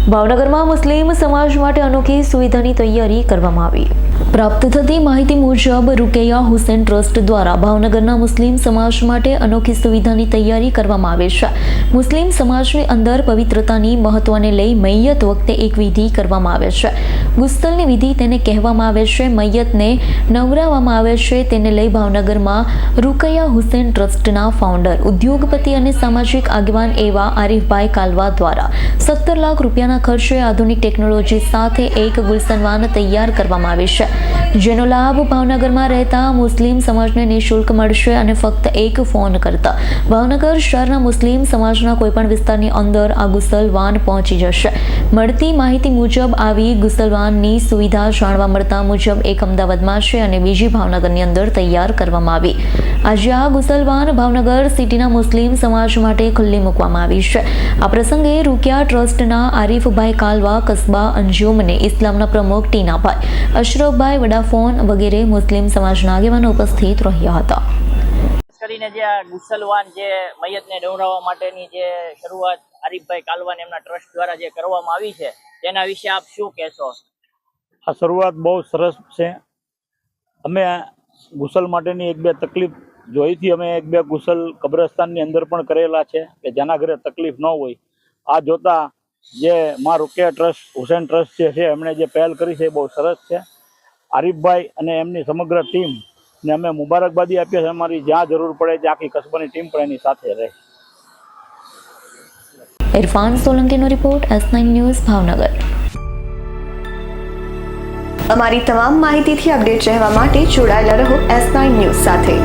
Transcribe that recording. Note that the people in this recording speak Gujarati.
ભાવનગરમાં મુસ્લિમ સમાજ માટે અનોખી સુવિધાની તૈયારી કરવામાં આવી। પ્રાપ્ત થતી માહિતી મુજબ રૂકૈયા હુસૈન ટ્રસ્ટ દ્વારા ભાવનગરના મુસ્લિમ સમાજ માટે અનોખી સુવિધાની તૈયારી કરવામાં આવી છે। મુસ્લિમ સમાજની અંદર પવિત્રતાની મહત્વને લઈ મૈયત વખતે એક વિધિ કરવામાં આવે છે। ગુસ્તલની વિધિ તેને કહેવામાં આવે છે। મૈયતને નવરાવવામાં આવે છે। તેને લઈ ભાવનગરમાં રૂકૈયા હુસૈન ટ્રસ્ટના ફાઉન્ડર, ઉદ્યોગપતિ અને સામાજિક આગેવાન એવા આરીફભાઈ કાલવા દ્વારા 17 લાખ રૂપિયાના ખર્ચે આધુનિક ટેકનોલોજી સાથે એક ગુલશનવાન તૈયાર કરવામાં આવી છે, જેનો લાભ ભાવનગરમાં રહેતા મુસ્લિમ સમાજને નિઃશુલ્ક મળશે અને ફક્ત એક ફોન કરતા ભાવનગર શહેરના મુસ્લિમ સમાજના કોઈપણ વિસ્તારની અંદર આ ગુસલવાન પહોંચી જશે। મળતી માહિતી મુજબ આવી ગુસલવાનની સુવિધા જાણવા મળતા મુજબ એક અમદાવાદમાં છે અને બીજી ભાવનગરની અંદર તૈયાર કરવામાં આવી। આજે આ ગુસલવાન ભાવનગર સિટીના મુસ્લિમ સમાજ માટે ખુલ્લી મૂકવામાં આવી છે। આ પ્રસંગે રૂકિયા ટ્રસ્ટના આરીફભાઈ કાલવા, કસ્બા અંજુમને ઇસ્લામના પ્રમુખ ટીનાભાઈ, અશરફભાઈ વડાફોન વગેરે મુસ્લિમ સમાજના આગેવાનો ઉપસ્થિત રહ્યા હતા। કરીને જે આ ગુસલવાન જે મૈયતને નવરાવવા માટેની જે શરૂઆત આરીફભાઈ કાલવાન એમના ટ્રસ્ટ દ્વારા જે કરવામાં આવી છે, તેના વિશે આપ શું કહેશો? આ શરૂઆત બહુ સરસ છે। અમે ગુસલ માટેની એક બે તકલીફ જોઈથી અમે એક બે ગુસલ કબ્રસ્તાનની અંદર પણ કરેલા છે કે જેના ઘરે તકલીફ ન હોય। આ જોતા જે માં રૂકૈયા ટ્રસ્ટ, હુસૈન ટ્રસ્ટ છે એમણે જે પહેલ કરી છે એ બહુ સરસ છે। આરીફભાઈ અને એમની સમગ્ર ટીમ ને અમે મુબારકબાદી આપીએ છીએ। અમારી જ્યાં જરૂર પડે ત્યાં આખી કસ્બાની ટીમ પણ એની સાથે રહે। ઇરફાન સોલંકીનો રિપોર્ટ, S9 ન્યૂઝ, ભાવનગર। અમારી તમામ માહિતીથી અપડેટ રહેવા માટે જોડાયેલા રહો S9 ન્યૂઝ સાથે।